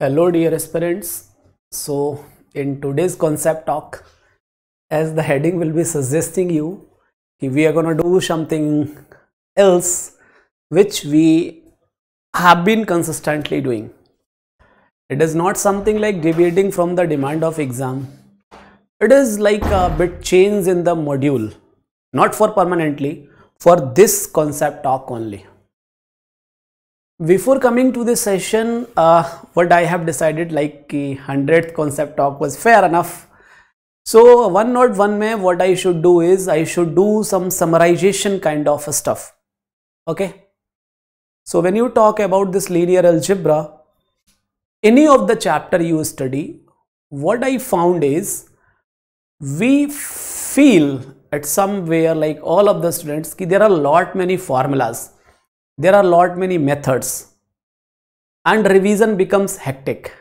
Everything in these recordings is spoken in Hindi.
Hello dear aspirants. So in today's concept talk, as the heading will be suggesting you, we are going to do something else which we have been consistently doing. It is not something like deviating from the demand of exam. It is like a bit change in the module, not for permanently, for this concept talk only. Before coming to this session, what I have decided, like 100th concept talk was fair enough. So 101 mein what I should do is I should do some summarization kind of stuff. Okay. So when you talk about this linear algebra, any of the chapter you study, what I found is we feel at somewhere, like all of the students, ki there are lot many formulas. There are lot many methods and revision becomes hectic.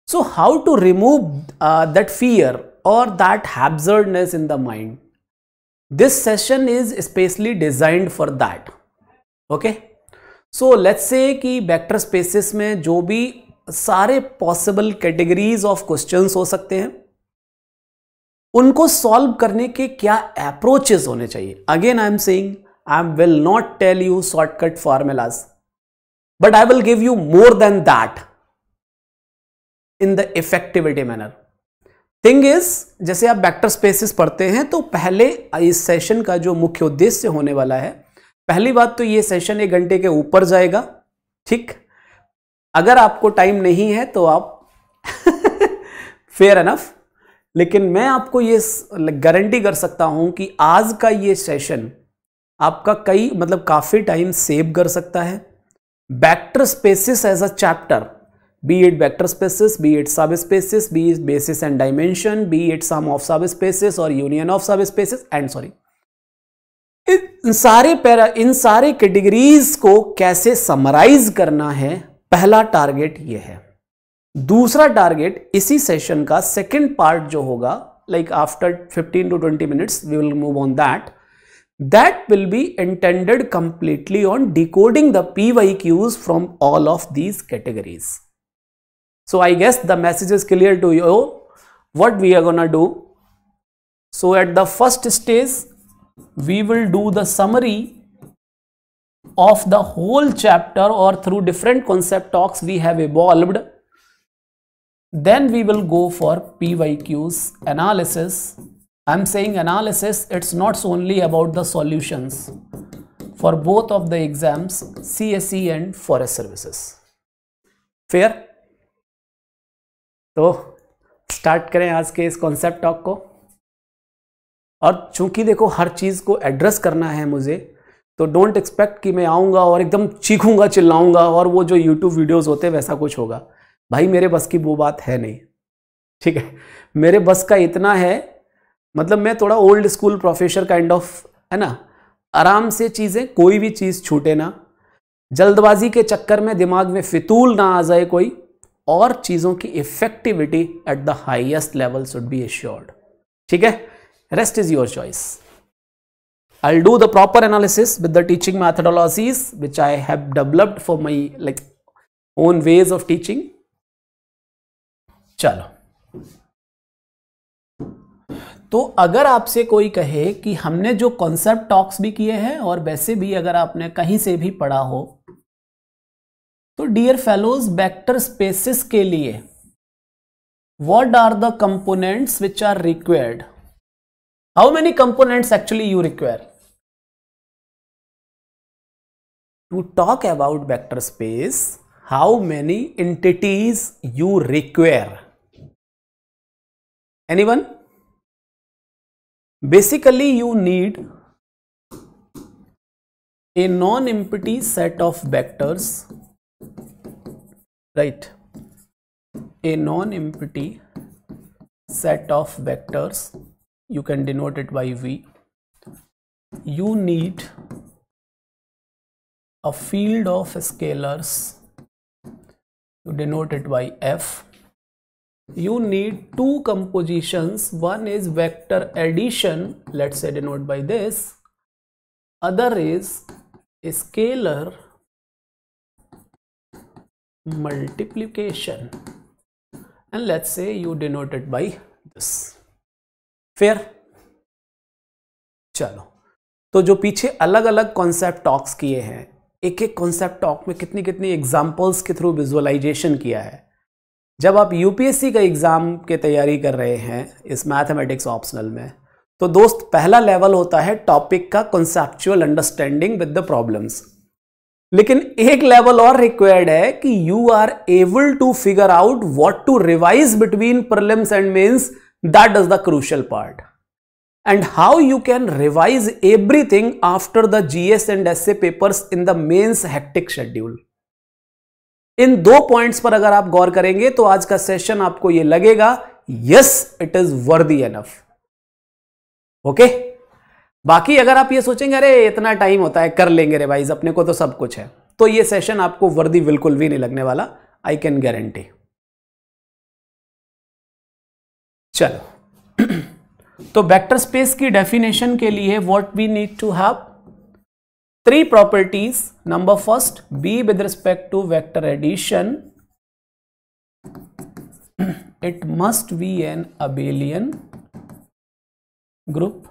So how to remove that fear or that hazardness in the mind? This session is especially designed for that. Okay. So let's say कि वेक्टर स्पेसेस में जो भी सारे पॉसिबल कैटेगरीज ऑफ क्वेश्चंस हो सकते हैं, उनको सॉल्व करने के क्या अप्रोचेस होने चाहिए. Again I am saying, I will not tell you shortcut formulas, but I will give you more than that in the effectivity manner. Thing is, जैसे आप वेक्टर स्पेसेस पढ़ते हैं तो पहले इस सेशन का जो मुख्य उद्देश्य होने वाला है, पहली बात तो ये सेशन 1 घंटे के ऊपर जाएगा. ठीक, अगर आपको टाइम नहीं है तो आप फेयर एनफ, लेकिन मैं आपको ये गारंटी कर सकता हूं कि आज का ये सेशन आपका काफी टाइम सेव कर सकता है. Vector spaces as a chapter, be it vector spaces, be it subspaces, be it basis and dimension, be it sum of subspaces और union of subspaces and इन सारे कैटेगरीज को कैसे समराइज करना है, पहला टारगेट ये है. दूसरा टारगेट इसी सेशन का सेकेंड पार्ट जो होगा, like after 15 to 20 minutes we will move on that will be intended completely on decoding the PYQs from all of these categories. So I guess the message is clear to you what we are gonna do. So at the first stage we will do the summary of the whole chapter, or through different concept talks we have evolved. Then we will go for PYQs analysis. I'm saying analysis, it's not only about the solutions for both of the exams, CSE and forest services. Fair? तो स्टार्ट करें आज के इस कॉन्सेप्ट टॉक को. और चूंकि देखो हर चीज को एड्रेस करना है मुझे, तो डोंट एक्सपेक्ट कि मैं आऊंगा और एकदम चीखूंगा चिल्लाऊंगा और वो जो यूट्यूब वीडियोस होते हैं वैसा कुछ होगा. भाई मेरे बस की वो बात है नहीं. ठीक है, मेरे बस का इतना है, मतलब मैं थोड़ा old school professor kind of है ना. आराम से चीजें, कोई भी चीज छूटे ना, जल्दबाजी के चक्कर में दिमाग में फितूल ना आ जाए कोई, और चीजों की effectivity at the highest level should be assured. ठीक है, rest is your choice. I'll do the proper analysis with the teaching methodologies which I have developed for my own ways of teaching. चलो, तो अगर आपसे कोई कहे कि हमने जो कॉन्सेप्ट टॉक्स भी किए हैं और वैसे भी अगर आपने कहीं से भी पढ़ा हो, तो डियर फेलोज, वेक्टर स्पेसेस के लिए what are the components which are required? How many components actually you require to talk about vector space? How many entities you require? Anyone? Basically you need a non-empty set of vectors, right? A non-empty set of vectors, you can denote it by V. You need a field of scalars, you denote it by F. You need two compositions. One is vector addition, let's say denote by this. Other is a scalar multiplication, and let's say you denote it by this. Fair? चलो, तो जो पीछे अलग अलग कॉन्सेप्ट टॉक्स किए हैं, एक एक कॉन्सेप्ट टॉक में कितनी कितनी एग्जांपल्स के थ्रू विजुअलाइजेशन किया है। जब आप यूपीएससी का एग्जाम के तैयारी कर रहे हैं इस मैथमेटिक्स ऑप्शनल में, तो दोस्त पहला लेवल होता है टॉपिक का conceptual understanding with the problems, लेकिन एक लेवल और रिक्वायर्ड है कि you are able to figure out what to revise between prelims and mains. That is the crucial part, and how you can revise everything after the GS and essay papers in the mains hectic schedule. इन दो पॉइंट्स पर अगर आप गौर करेंगे तो आज का सेशन आपको ये लगेगा यस इट इज वर्दी एनफ। ओके, बाकी अगर आप ये सोचेंगे अरे इतना टाइम होता है कर लेंगे रिवाइज, अपने को तो सब कुछ है, तो ये सेशन आपको वर्दी बिल्कुल भी नहीं लगने वाला, आई कैन गारंटी। चलो तो वेक्टर स्पेस की डेफिनेशन के लिए what we need to have 3 properties. Number first, be with respect to vector addition it must be an abelian group.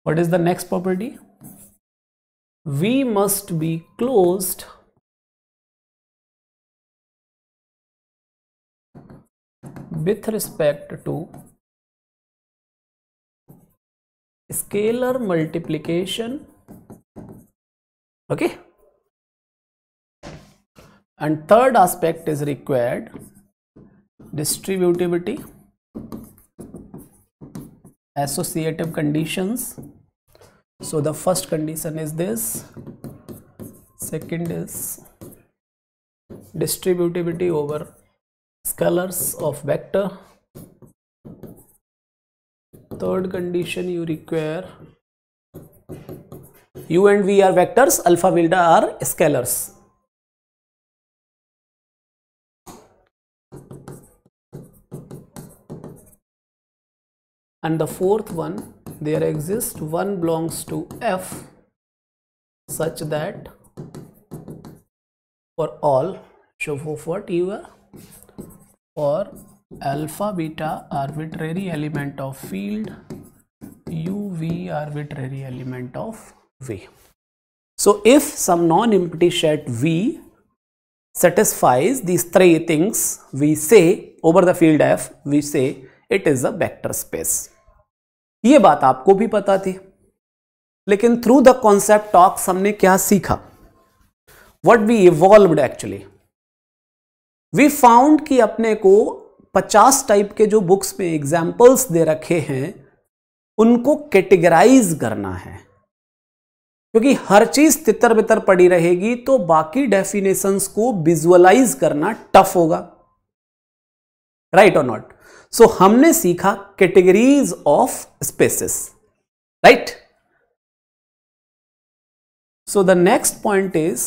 What is the next property? We must be closed with respect to scalar multiplication. Okay, and third aspect is required distributivity, associative conditions. So the first condition is this, second is distributivity over scalars of vector, third condition you require u and v are vectors, alpha beta are scalars. And the fourth one, there exists one belongs to f such that for all, so for what you are, for alpha beta arbitrary element of field, u v arbitrary element of v. So if some non-empty set v satisfies these 3 things, we say over the field f, we say it is a vector space. ये बात आपको भी पता थी, लेकिन थ्रू द कॉन्सेप्ट टॉक्स हमने क्या सीखा? What we evolved actually. We found कि अपने को 50 टाइप के जो बुक्स में एग्जाम्पल्स दे रखे हैं उनको कैटेगराइज करना है, क्योंकि हर चीज तितर बितर पड़ी रहेगी तो बाकी डेफिनेशंस को विजुअलाइज करना टफ होगा, राइट और नॉट? सो हमने सीखा categories of spaces, right? So the next point is,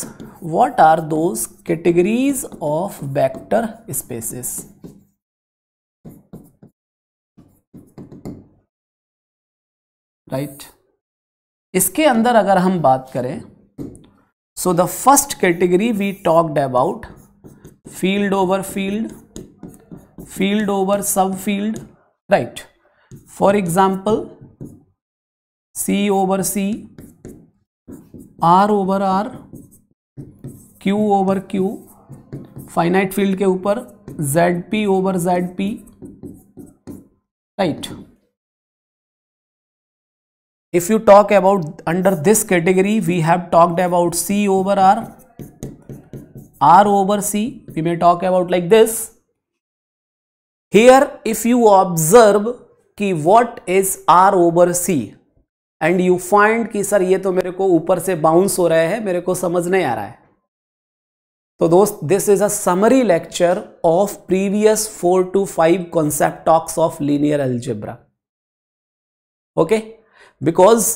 what are those categories of vector spaces? Right? इसके अंदर अगर हम बात करें, so the first category we talked about field over field, field over subfield, right? For example, C over C, R over R, Q over Q, finite field के ऊपर ZP over ZP, right? If you talk about under this category, we have talked about C over R, R over C. We may talk about like this. Here, if you observe कि what is R over C, and you find कि सर ये तो मेरे को ऊपर से बाउंस हो रहा है, मेरे को समझ नहीं आ रहा है, तो दोस्त this is a summary lecture of previous 4 to 5 concept talks of linear algebra. Okay, because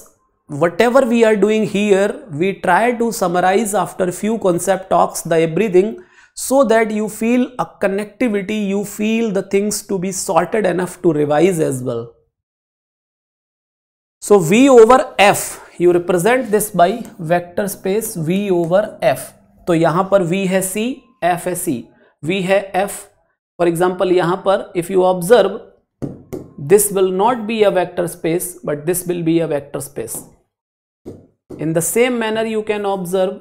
whatever we are doing here, we try to summarize after few concept talks the everything, so that you feel a connectivity, you feel the things to be sorted enough to revise as well. So V over F, you represent this by vector space V over F. तो यहां पर V है C, एफ है सी, वी है एफ. फॉर एग्जाम्पल यहां पर if you observe, this will not be a vector space but this will be a vector space. In the same manner you can observe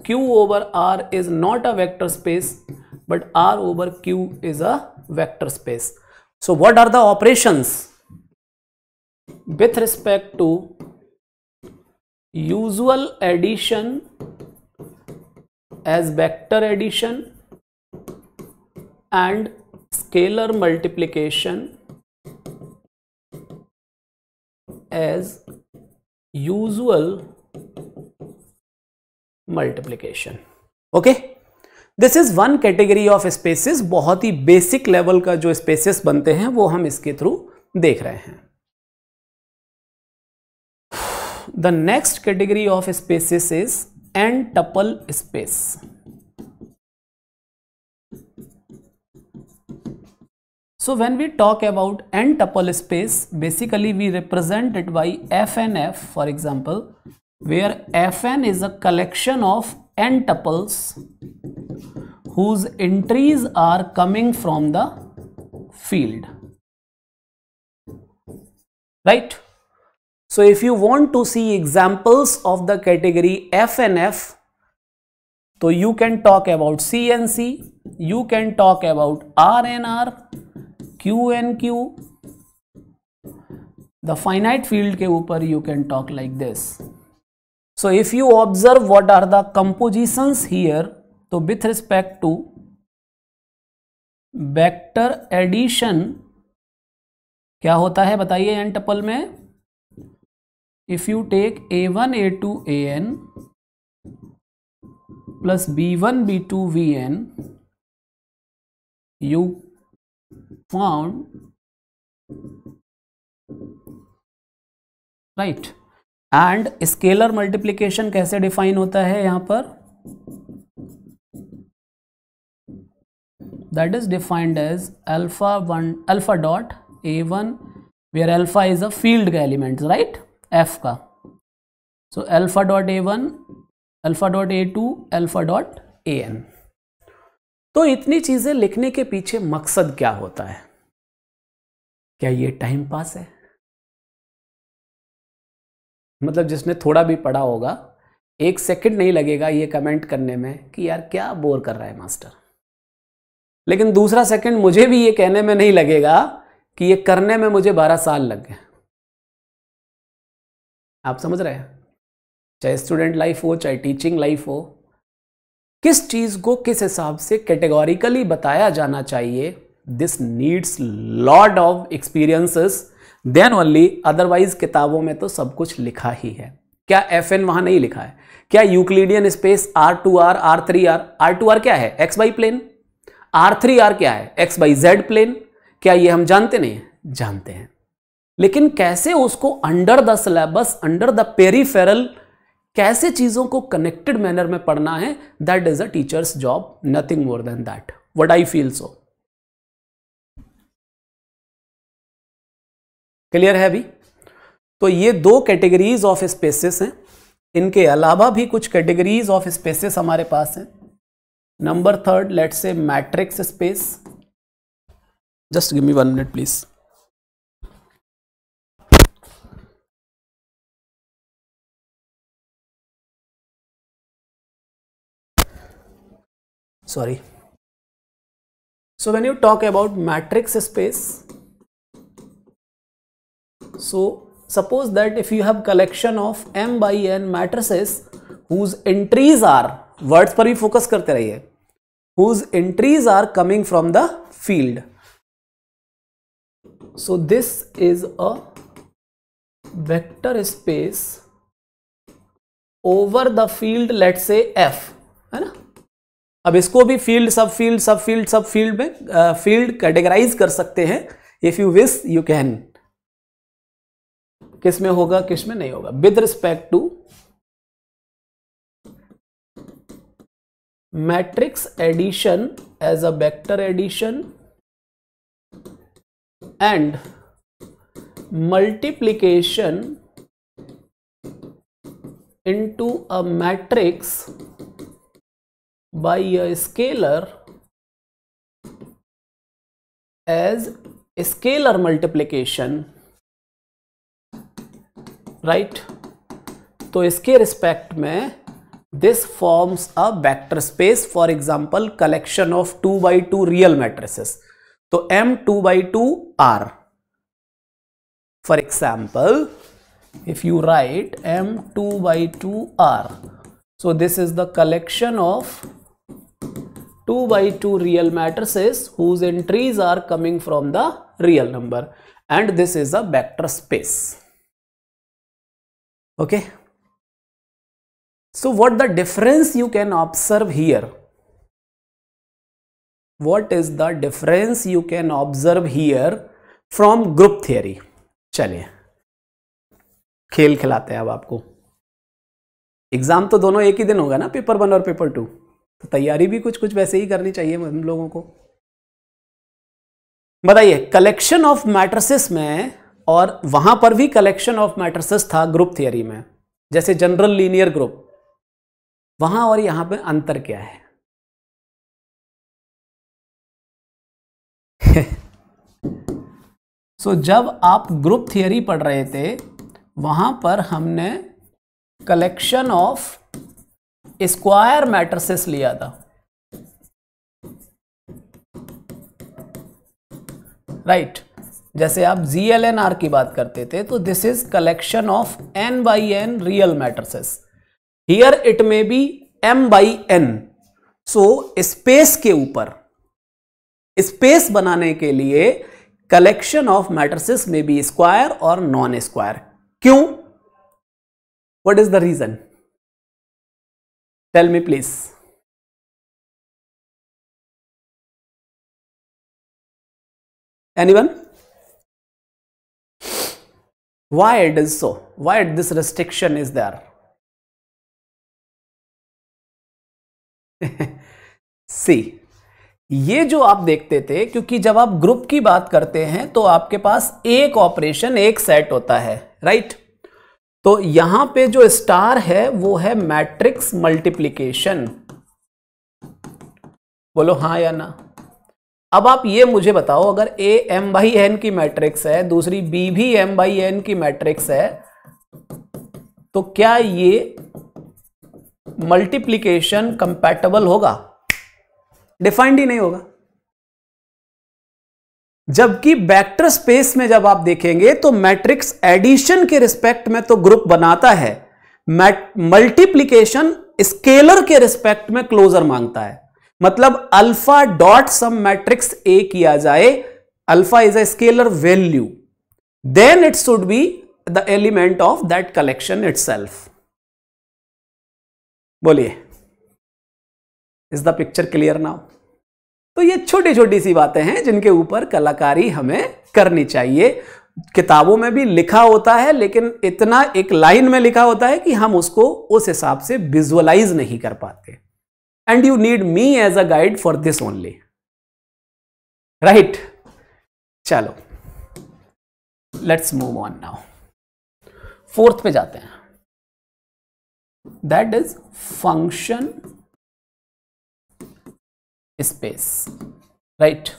Q over R is not a vector space but R over Q is a vector space. So what are the operations with respect to usual addition as vector addition and scalar multiplication as usual multiplication. Okay, this is one category of spaces. बहुत ही बेसिक लेवल का जो स्पेसेस बनते हैं वो हम इसके थ्रू देख रहे हैं. The next category of spaces is n-tuple space. So when we talk about n-tuple space, basically we represent it by Fn f, for example, where Fn is a collection of n tuples whose entries are coming from the field, right? So if you want to see examples of the category Fn f, so you can talk about C and C, you can talk about R and R, Q and Q. The finite field के ऊपर you can talk like this. So if you observe what are the compositions here, तो with respect to vector addition क्या होता है बताइए n tuple में? If you take a1 a2 an plus b1 b2 vn, you found, right? And scalar multiplication कैसे डिफाइन होता है यहां पर? That is defined as alpha dot a1 where alpha is a field का एलिमेंट, राइट, f का. So alpha dot a1, alpha dot a2, alpha dot an. तो इतनी चीजें लिखने के पीछे मकसद क्या होता है? क्या ये टाइम पास है? मतलब जिसने थोड़ा भी पढ़ा होगा, एक सेकंड नहीं लगेगा ये कमेंट करने में कि यार क्या बोर कर रहा है मास्टर, लेकिन दूसरा सेकंड मुझे भी ये कहने में नहीं लगेगा कि ये करने में मुझे 12 साल लग गए. आप समझ रहे हैं? चाहे स्टूडेंट लाइफ हो, चाहे टीचिंग लाइफ हो, किस चीज को किस हिसाब से कैटेगोरिकली बताया जाना चाहिए, this needs lot of experiences than only. Otherwise किताबों में तो सब कुछ लिखा ही है. क्या Fn वहां नहीं लिखा है? क्या Euclidean space R2R, R3R, R2R क्या है? X by plane. R3R क्या है? X by Z plane. क्या ये हम जानते नहीं? जानते हैं. लेकिन कैसे उसको under the syllabus, under the peripheral, कैसे चीजों को कनेक्टेड मैनर में पढ़ना है, that is a teachers job, nothing more than that. What I feel so. Clear है अभी? तो ये दो कैटेगरीज ऑफ स्पेसेस हैं. इनके अलावा भी कुछ कैटेगरीज ऑफ स्पेसेस हमारे पास हैं. Number third, let's say matrix space. Just give me 1 minute please. Sorry. So when you talk about matrix space, so suppose that if you have collection of m by n matrices whose entries are, words पर भी focus करते रहिए, whose entries are coming from the field. So this is a vector space over the field, let's say f, है ना. अब इसको भी फील्ड, सब फील्ड, सब फील्ड, सब फील्ड में फील्ड कैटेगराइज कर सकते हैं. If you wish you can. किस में होगा, किस में नहीं होगा, with respect to matrix addition as a vector addition and multiplication into a matrix by a scalar as scalar multiplication, right तो इसके रिस्पेक्ट में this forms a vector space, for example collection of 2x2 real matrices, तो M2x2 R. For example, if you write M2x2 R, so this is the collection of 2x2 real matrices whose entries are coming from the real number, and this is a vector space. Okay, so what the difference you can observe here? What is the difference you can observe here from group theory? चलिए खेल खिलाते हैं अब आपको. एग्जाम तो दोनों एक ही दिन होगा ना, पेपर 1 और पेपर 2, तो तैयारी भी कुछ कुछ वैसे ही करनी चाहिए हम लोगों को. बताइए, कलेक्शन ऑफ मैट्रिसेस में, और वहां पर भी कलेक्शन ऑफ मैट्रिसेस था ग्रुप थियरी में, जैसे जनरल लीनियर ग्रुप, वहां और यहां पे अंतर क्या है? सो जब आप ग्रुप थियरी पढ़ रहे थे वहां पर हमने कलेक्शन ऑफ स्क्वायर मैट्रिसेस लिया था, राइट जैसे आप GLNR की बात करते थे, तो this is collection of n by n real matrices. Here it may be m by n. So space के ऊपर स्पेस बनाने के लिए कलेक्शन ऑफ मैट्रिसेस में बी स्क्वायर और नॉन स्क्वायर. क्यों? What is the reason? Tell me please. Anyone? Why it is so? Why this restriction is there? See, ये जो आप देखते थे, क्योंकि जब आप ग्रुप की बात करते हैं तो आपके पास एक ऑपरेशन एक सेट होता है, राइट? तो यहां पे जो स्टार है वो है मैट्रिक्स मल्टीप्लिकेशन. बोलो हाँ या ना. अब आप ये मुझे बताओ, अगर A m/n की मैट्रिक्स है, दूसरी B भी m/n की मैट्रिक्स है, तो क्या ये मल्टीप्लिकेशन कंपैटिबल होगा? डिफाइंड ही नहीं होगा. जबकि वेक्टर स्पेस में जब आप देखेंगे तो मैट्रिक्स एडिशन के रिस्पेक्ट में तो ग्रुप बनाता है, मल्टीप्लिकेशन स्केलर के रिस्पेक्ट में क्लोजर मांगता है. मतलब alpha dot some matrix A किया जाए, alpha is a scalar value, then it should be the element of that collection itself. बोलिए, is the picture clear now? तो ये छोटी छोटी सी बातें हैं जिनके ऊपर कलाकारी हमें करनी चाहिए. किताबों में भी लिखा होता है, लेकिन इतना एक लाइन में लिखा होता है कि हम उसको उस हिसाब से विजुअलाइज नहीं कर पाते. And you need me as a guide for this only, right? चलो, let's move on now. Fourth पे जाते हैं. That is function space, right?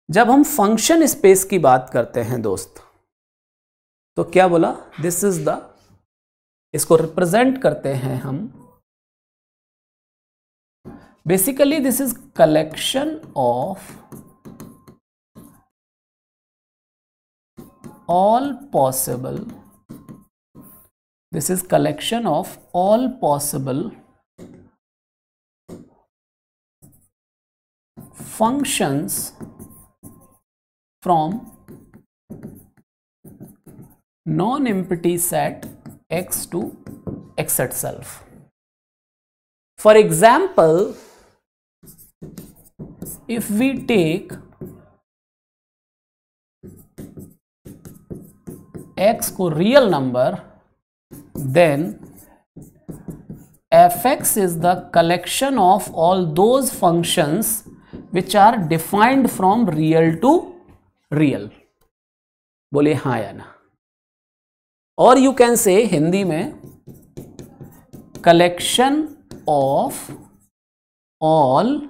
जब हम फंक्शन स्पेस की बात करते हैं दोस्त, तो क्या बोला? दिस इज द, इसको रिप्रेजेंट करते हैं हम. Basically, this is collection of all possible. This is collection of all possible functions from non-empty set X to X itself. For example, if we take x को real number, then fx is the collection of all those functions which are defined from real to real. बोलिए हाँ या ना. और you can say हिंदी में collection of all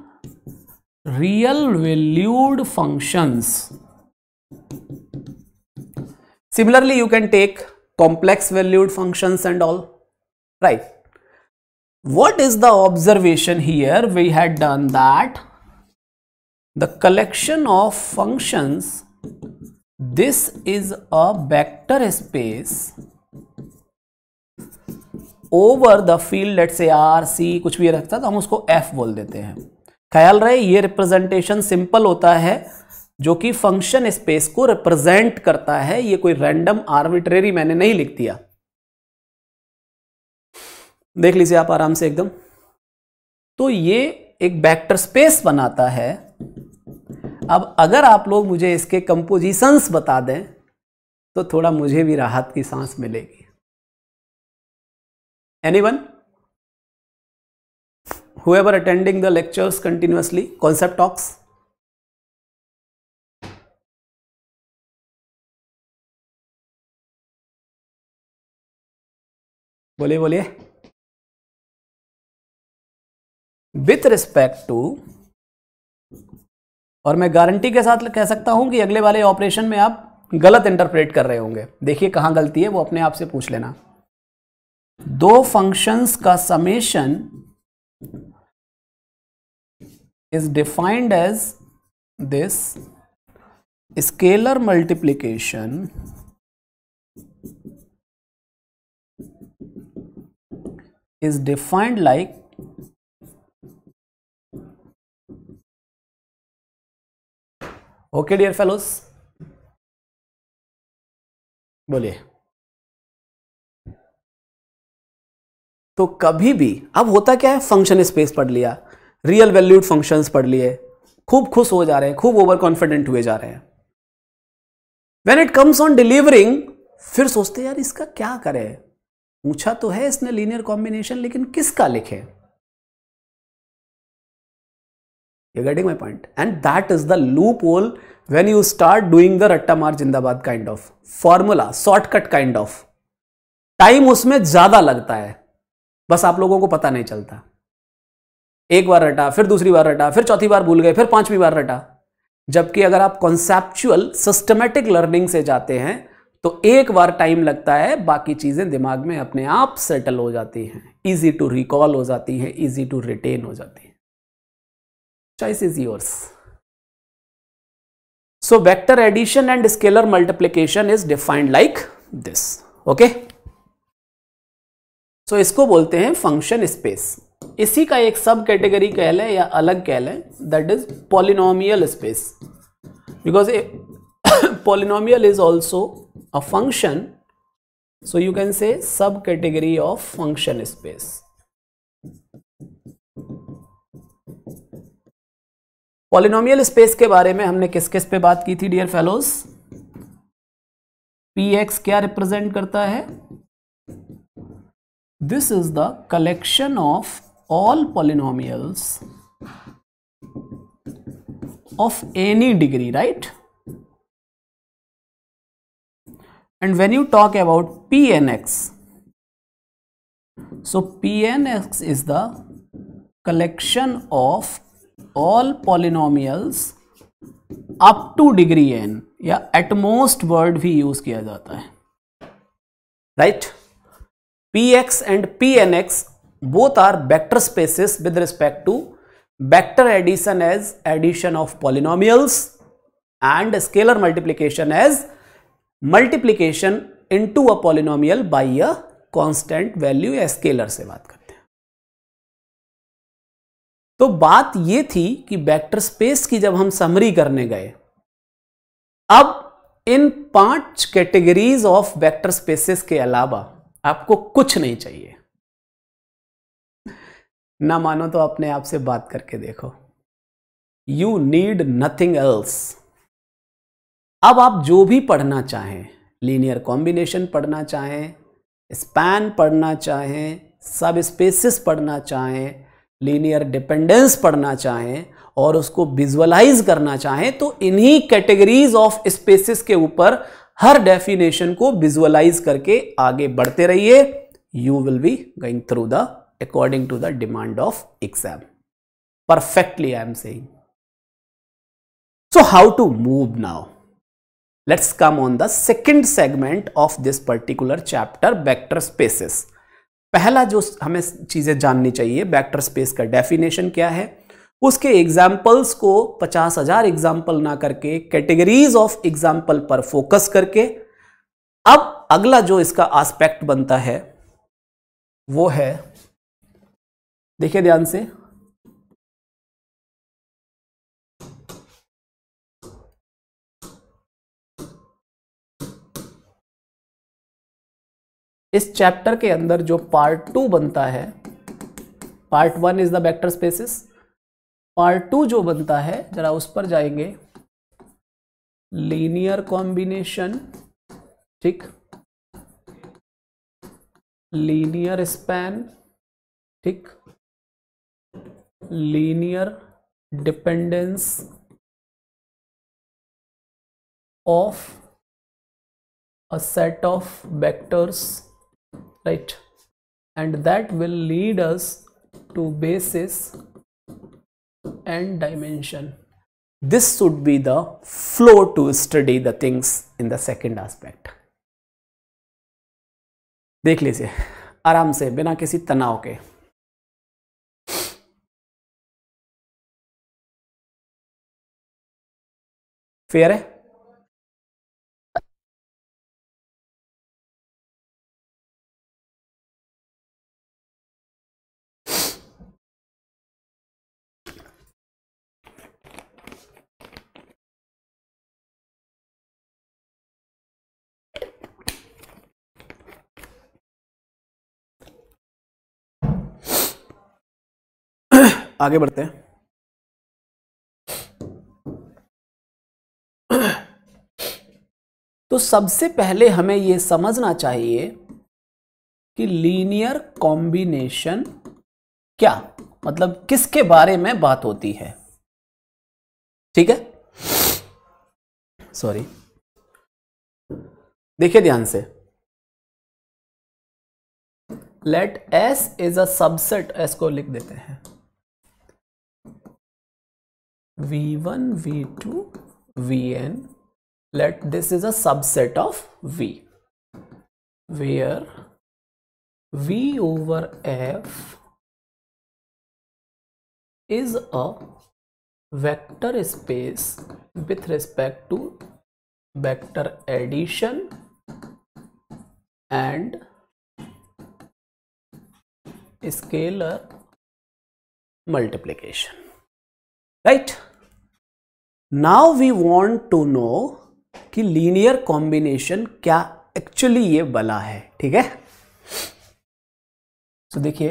real valued functions. Similarly, you can take complex valued functions and all, right? What is the observation here? We had done that the collection of functions, this is a vector space over the field, let's say R, C, कुछ भी रखता तो हम उसको F बोल देते हैं। ख्याल रहे ये रिप्रेजेंटेशन सिंपल होता है जो कि फंक्शन स्पेस को रिप्रेजेंट करता है, ये कोई रैंडम आर्बिट्रेरी मैंने नहीं लिख दिया। देख लीजिए आप आराम से एकदम। तो ये एक वेक्टर स्पेस बनाता है। अब अगर आप लोग मुझे इसके कंपोजिशंस बता दें तो थोड़ा मुझे भी राहत की सांस मिलेगी। Anyone? Whoever attending the lectures continuously, concept talks? बोलिए बोलिए। विथ रिस्पेक्ट टू, और मैं गारंटी के साथ कह सकता हूं कि अगले वाले ऑपरेशन में आप गलत इंटरप्रेट कर रहे होंगे। देखिए कहां गलती है वो अपने आप से पूछ लेना। दो फंक्शंस का summation is defined as this, scalar multiplication is defined like okay dear fellows, बोलिए। तो कभी भी अब होता क्या है, फंक्शन स्पेस पढ़ लिया, रियल वैल्यूड फंक्शंस पढ़ लिए, खूब खुश हो जा रहे हैं, खूब ओवर कॉन्फिडेंट हुए जा रहे हैं। When it comes on delivering फिर सोचते यार इसका क्या करें, पूछा तो है इसने लीनियर कॉम्बिनेशन, लेकिन किसका लिखे। You getting my point? And that is the loop hole when you start doing the रट्टा मार जिंदाबाद kind of formula, shortcut kind of. Time उसमें ज्यादा लगता है, बस आप लोगों को पता नहीं चलता। एक बार रटा, फिर दूसरी बार रटा, फिर चौथी बार भूल गए, फिर पांचवी बार रटा। जबकि अगर आप कॉन्सेप्चुअल सिस्टमैटिक लर्निंग से जाते हैं तो एक बार टाइम लगता है, बाकी चीजें दिमाग में अपने आप सेटल हो जाती हैं, इजी टू रिकॉल हो जाती हैं, इजी टू रिटेन हो जाती हैं। Choice is yours. So vector addition and scalar multiplication is defined like this. Okay, so इसको बोलते हैं फंक्शन स्पेस। इसी का एक सब कैटेगरी कह लें या अलग कह लें, that is polynomial space, because polynomial is also a function, so you can say subcategory of function space. Polynomial space के बारे में हमने किस किस पे बात की थी डियर फेलोज? Px क्या रिप्रेजेंट करता है? This is the collection of all polynomials of any degree, right? And when you talk about Pnx, so Pnx is the collection of all polynomials up to degree n, या at most वर्ड भी यूज किया जाता है, right? Px and Pnx both are vector spaces with respect to vector addition as addition of polynomials and scalar multiplication as multiplication into a polynomial by a constant value या scalar से बात करते हैं। तो बात ये थी कि वेक्टर स्पेस की जब हम समरी करने गए, अब इन 5 कैटेगरीज ऑफ वेक्टर स्पेसेस के अलावा आपको कुछ नहीं चाहिए। ना मानो तो अपने आप से बात करके देखो, यू नीड नथिंग एल्स। अब आप जो भी पढ़ना चाहें, लीनियर कॉम्बिनेशन पढ़ना चाहें, स्पैन पढ़ना चाहें, सब स्पेसिस पढ़ना चाहें, लीनियर डिपेंडेंस पढ़ना चाहें और उसको विजुअलाइज करना चाहें, तो इन्हीं कैटेगरीज ऑफ स्पेसिस के ऊपर हर डेफिनेशन को विजुअलाइज करके आगे बढ़ते रहिए। You will be going through the according to the demand of exam. Perfectly, I am saying. So how to move now? Let's come on the second segment of this particular chapter, vector spaces. पहला जो हमें चीजें जाननी चाहिए, वेक्टर स्पेस का डेफिनेशन क्या है, उसके एग्जाम्पल्स को 50,000 एग्जाम्पल ना करके कैटेगरीज ऑफ एग्जाम्पल पर फोकस करके अब अगला जो इसका एस्पेक्ट बनता है वो है, देखिए ध्यान से, इस चैप्टर के अंदर जो पार्ट 2 बनता है, part 1 is the vector spaces, part 2 जो बनता है जरा उस पर जाएंगे, लीनियर कॉम्बिनेशन, ठीक, लीनियर स्पैन, ठीक, linear dependence of a set of vectors, right, and that will lead us to basis and dimension. This should be the flow to study the things in the second aspect. देख लीजिए आराम से बिना किसी तनाव के। फेयर है? आगे बढ़ते हैं। तो सबसे पहले हमें यह समझना चाहिए कि लीनियर कॉम्बिनेशन क्या, मतलब किसके बारे में बात होती है, ठीक है। सॉरी, देखिए ध्यान से, let S is a subset, S को लिख देते हैं V1 V2 Vn, let this is a subset of V, where V over F is a vector space with respect to vector addition and scalar multiplication, right? Now we want to know कि लीनियर कॉम्बिनेशन क्या एक्चुअली ये बला है, ठीक है। तो देखिए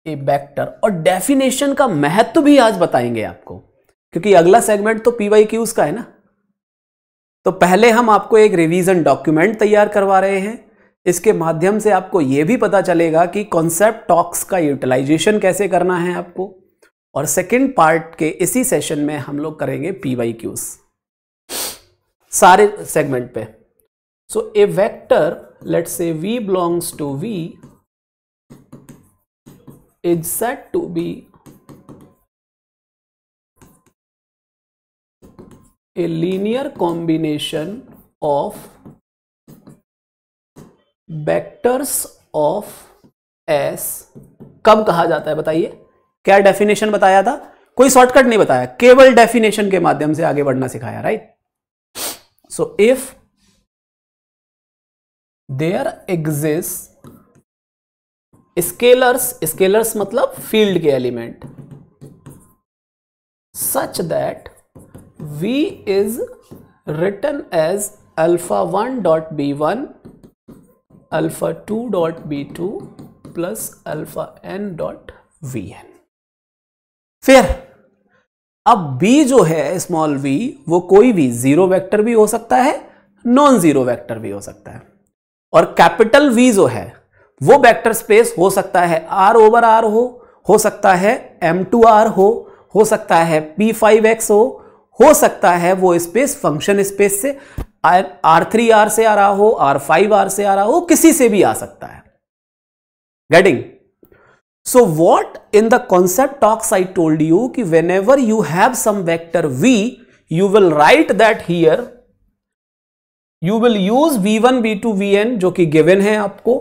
ए वेक्टर, और डेफिनेशन का महत्व भी आज बताएंगे आपको, क्योंकि अगला सेगमेंट तो PYQs का है ना। तो पहले हम आपको एक रिवीजन डॉक्यूमेंट तैयार करवा रहे हैं, इसके माध्यम से आपको यह भी पता चलेगा कि कॉन्सेप्ट टॉक्स का यूटिलाइजेशन कैसे करना है आपको, और सेकंड पार्ट के इसी सेशन में हम लोग करेंगे PYQs सारे सेगमेंट पे। So a vector, let's say V belongs to V is said to be a linear combination of vectors of S। कब कहा जाता है बताइए, क्या डेफिनेशन बताया था, कोई शॉर्टकट नहीं बताया, केवल डेफिनेशन के माध्यम से आगे बढ़ना सिखाया, right. So if there exist scalars, scalars मतलब फील्ड के element, such that V is written as alpha1 dot b1 alpha2 dot b2 plus alpha n dot vn। फिर अब B जो है स्मॉल v, वो कोई भी जीरो वेक्टर भी हो सकता है, नॉन जीरो वेक्टर भी हो सकता है, और कैपिटल V जो है वो वेक्टर स्पेस हो सकता है R ओवर R हो सकता है M2R हो सकता है P5X हो सकता है वो स्पेस फंक्शन स्पेस से R3R से आ रहा हो, R5R से आ रहा हो, किसी से भी आ सकता है। Getting? So what in the concept talks I told you कि whenever you have some vector v, you will write that here. You will use v1, v2, vn जो कि given है आपको.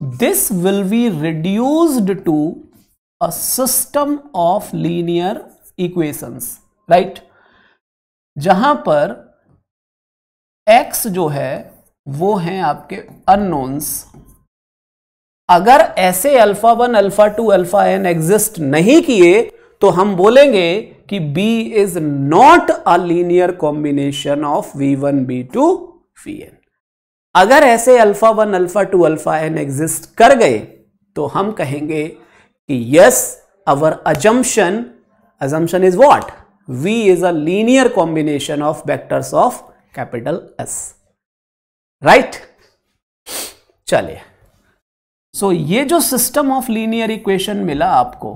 This will be reduced to a system of linear equations, right? जहां पर x जो है वो हैं आपके अननोन्स. अगर ऐसे alpha 1, alpha 2, alpha n exist नहीं किए तो हम बोलेंगे कि B is not a linear combination of V1, V2, Vn. अगर ऐसे alpha 1, alpha 2, alpha n exist कर गए तो हम कहेंगे कि yes, our assumption is what? V is a linear combination of vectors of capital S. Right? चलिए. So ये जो system of linear equation मिला आपको,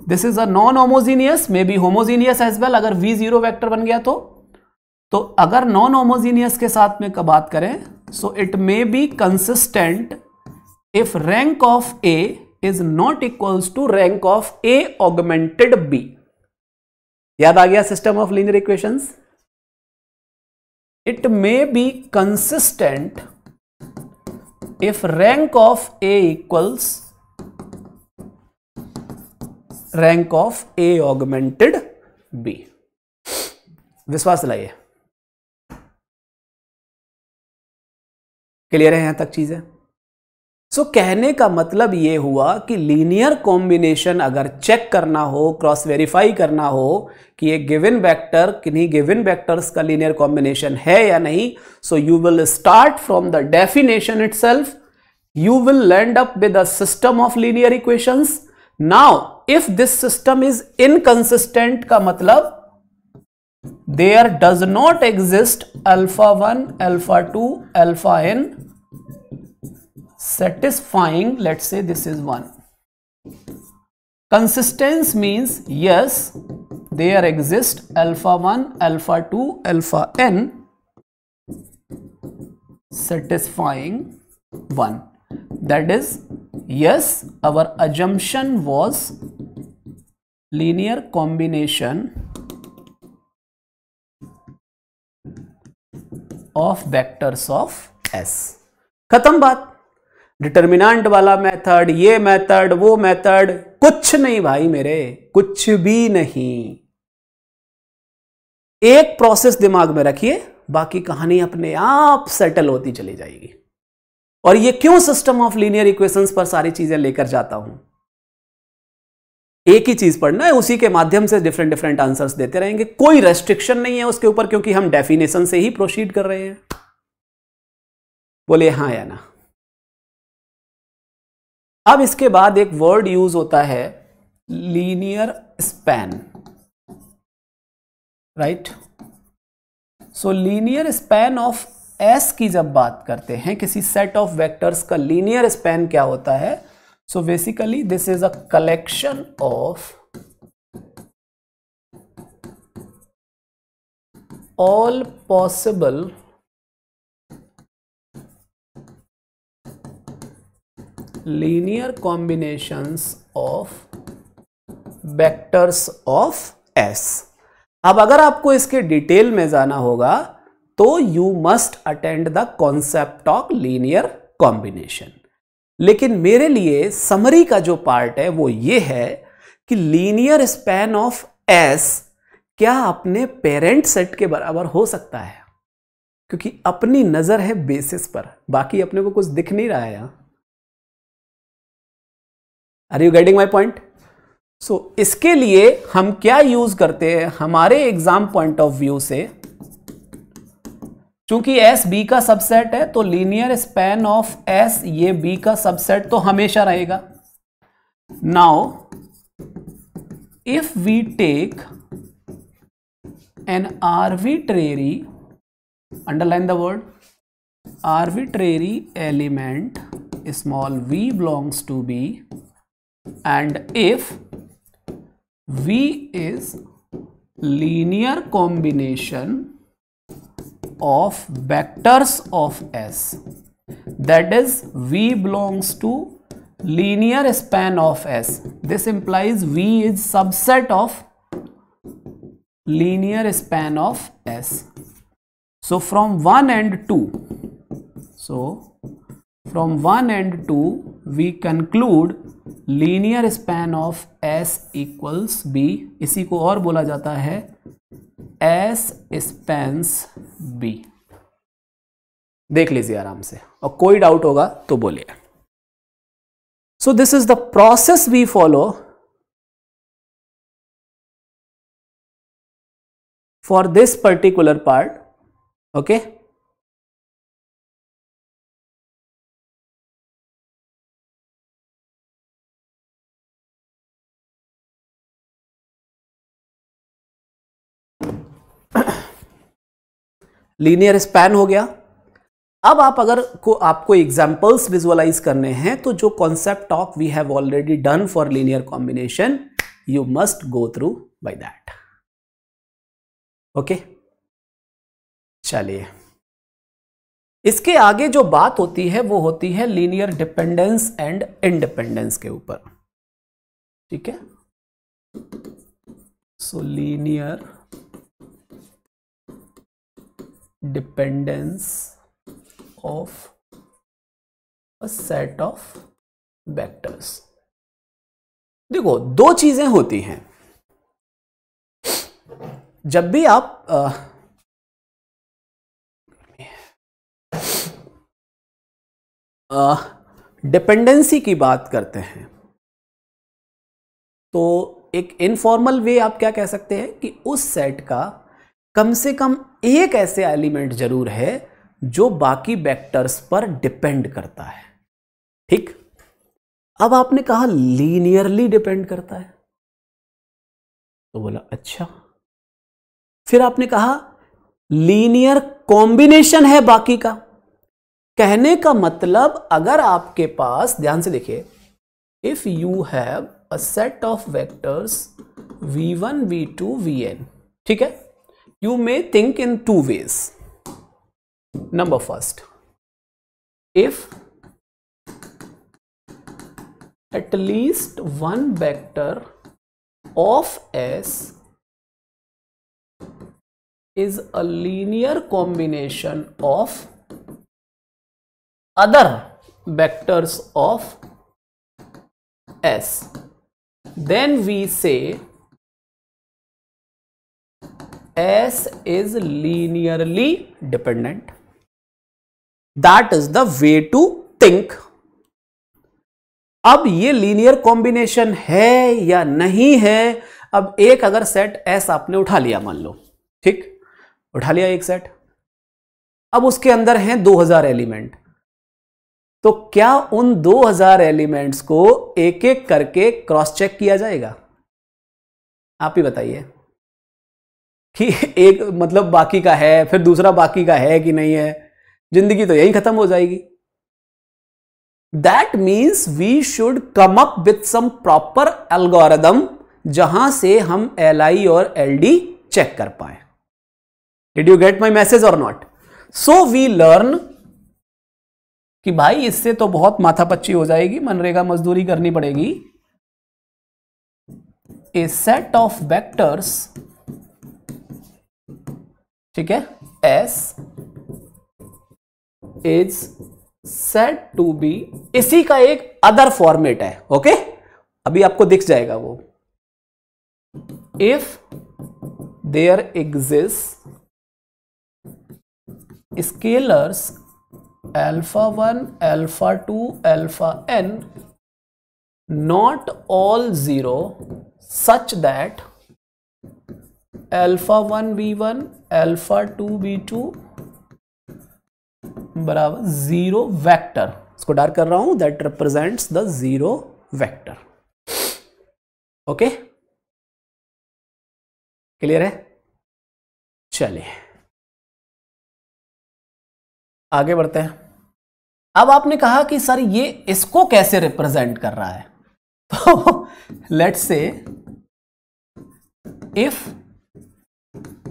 this is a non-homogeneous, may be homogeneous as well. अगर V zero vector बन गया तो अगर non-homogeneous के साथ में बात करें, so it may be consistent if rank of A is not equals to rank of A augmented B. याद आ गया system of linear equations? It may be consistent if rank of A equals rank of A augmented B. विश्वास लाइए. क्लियर है यहां तक चीजें? सो कहने का मतलब ये हुआ कि लीनियर कॉम्बिनेशन अगर चेक करना हो, क्रॉस वेरीफाई करना हो कि ये गिवन वेक्टर किन्हीं गिवन वेक्टर्स का लीनियर कॉम्बिनेशन है या नहीं, so you will start from the definition itself. You will land up with a system of linear equations. Now if this system is inconsistent का मतलब there does not exist alpha 1, alpha 2, alpha n satisfying, let's say this is 1. Consistence means yes, there exist alpha 1, alpha 2, alpha n satisfying 1. That is, yes, our assumption was linear combination of vectors of S. खत्म बात. डिटर्मिनेंट वाला मेथड, ये मेथड, वो मेथड, कुछ नहीं भाई मेरे, कुछ भी नहीं. एक प्रोसेस दिमाग में रखिए, बाकी कहानी अपने आप सेटल होती चली जाएगी. और ये क्यों सिस्टम ऑफ लीनियर इक्वेशंस पर सारी चीजें लेकर जाता हूं? एक ही चीज पढ़ना है, उसी के माध्यम से डिफरेंट डिफरेंट आंसर्स देते रहेंगे. कोई रेस्ट्रिक्शन नहीं है उसके ऊपर, क्योंकि हम डेफिनेशन से ही प्रोसीड कर रहे हैं. बोलिए हाँ या ना. अब इसके बाद एक वर्ड यूज होता है linear span, right? So linear span of S की जब बात करते हैं, किसी सेट ऑफ वेक्टर्स का लीनियर स्पैन क्या होता है? So basically this is a collection of all possible linear combinations of vectors of S. अब अगर आपको इसके डिटेल में जाना होगा तो you must attend the concept of linear combination. लेकिन मेरे लिए समरी का जो पार्ट है वो ये है कि लीनियर स्पैन ऑफ S क्या अपने पेरेंट सेट के बराबर हो सकता है? क्योंकि अपनी नजर है बेसिस पर, बाकी अपने को कुछ दिख नहीं रहा है यहां. Are you getting my point? So इसके लिए हम क्या यूज करते हैं हमारे एग्जाम पॉइंट ऑफ व्यू से, चूंकि एस बी का सबसेट है तो लीनियर स्पैन ऑफ एस ये बी का सबसेट तो हमेशा रहेगा. Now if we take an arbitrary, underline the word, arbitrary element small v belongs to B, and if V is linear combination of vectors of S, that is V belongs to linear span of S. This implies V is subset of linear span of S. So from one and two, we conclude linear span of S equals B. इसी को और बोला जाता है S spans B. देख लीजिए आराम से, और कोई डाउट होगा तो बोलिए. So this is the process we follow for this particular part. Okay. Linear span हो गया. अब आप अगर आपको एग्जांपल्स विजुअलाइज करने हैं तो जो concept talk we have already done for linear combination, you must go through by that. Okay, चलिए. इसके आगे जो बात होती है वो होती है लीनियर डिपेंडेंस एंड इंडिपेंडेंस के ऊपर. ठीक है. सो linear dependence of a set of vectors. देखो, दो चीजें होती हैं जब भी आप डिपेंडेंसी की बात करते हैं तो एक इनफॉर्मल वे आप क्या कह सकते हैं कि उस सेट का कम से कम एक ऐसे एलिमेंट जरूर है जो बाकी वेक्टर्स पर डिपेंड करता है. ठीक. अब आपने कहा लीनियरली डिपेंड करता है, तो बोला अच्छा. फिर आपने कहा लीनियर कॉम्बिनेशन है बाकी का. कहने का मतलब अगर आपके पास, ध्यान से देखिए, if you have a set of vectors v1 v2 vn, ठीक है, you may think in two ways. Number first, if at least one vector of S is a linear combination of other vectors of S, then we say S is linearly dependent. That is the way to think. अब ये लीनियर कॉम्बिनेशन है या नहीं है. अब एक अगर सेट S आपने उठा लिया, मान लो, ठीक, उठा लिया एक सेट. अब उसके अंदर हैं 2000 एलिमेंट. तो क्या उन 2000 एलिमेंट्स को एक एक करके क्रॉस चेक किया जाएगा? आप ही बताइए कि एक मतलब बाकी का है, फिर दूसरा बाकी का है कि नहीं है. जिंदगी तो यही खत्म हो जाएगी. That means we should come up with some proper algorithm जहां से हम LI और LD चेक कर पाए. Did you get my message और नॉट? सो वी लर्न कि भाई इससे तो बहुत माथापच्ची हो जाएगी, मनरेगा मजदूरी करनी पड़ेगी. ए सेट ऑफ वेक्टर्स, ठीक है, S is set to be, इसी का एक अदर फॉर्मेट है. ओके, अभी आपको दिख जाएगा वो. If there exist scalars alpha 1, alpha 2, alpha n, not all 0, such that alpha 1 v1, alpha 2 v2 बराबर 0 वेक्टर. इसको डार्क कर रहा हूं, that represents the 0 vector. Okay, clear है? चलिए आगे बढ़ते हैं. अब आपने कहा कि सर ये इसको कैसे रिप्रेजेंट कर रहा है. तो let's say if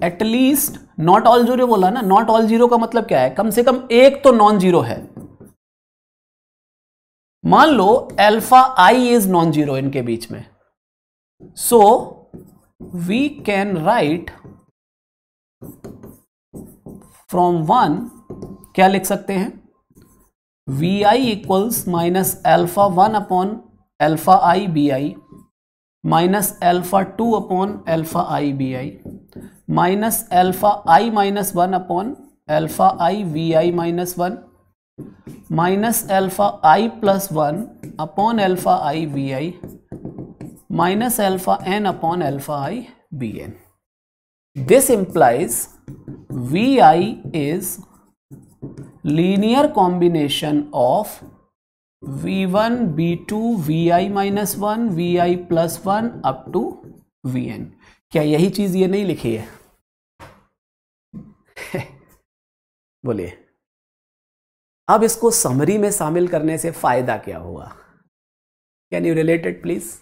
at least not all zero बोला ना, नॉट ऑल जीरो का मतलब क्या है? कम से कम एक तो नॉन जीरो है. मान लो alpha I is non zero इनके बीच में, so we can write from 1 क्या लिख सकते हैं, V I equals minus alpha 1 upon alpha I B I minus alpha 2 upon alpha I B I minus alpha I minus 1 upon alpha I V I minus 1 minus alpha I plus 1 upon alpha I V I minus alpha N upon alpha I B N. This implies Vi is linear combination of V1, B2, Vi minus 1, Vi plus 1 up to Vn. क्या यही चीज ये नहीं लिखी है? बोलिए. अब इसको समरी में शामिल करने से फायदा क्या हुआ? Can you relate it please?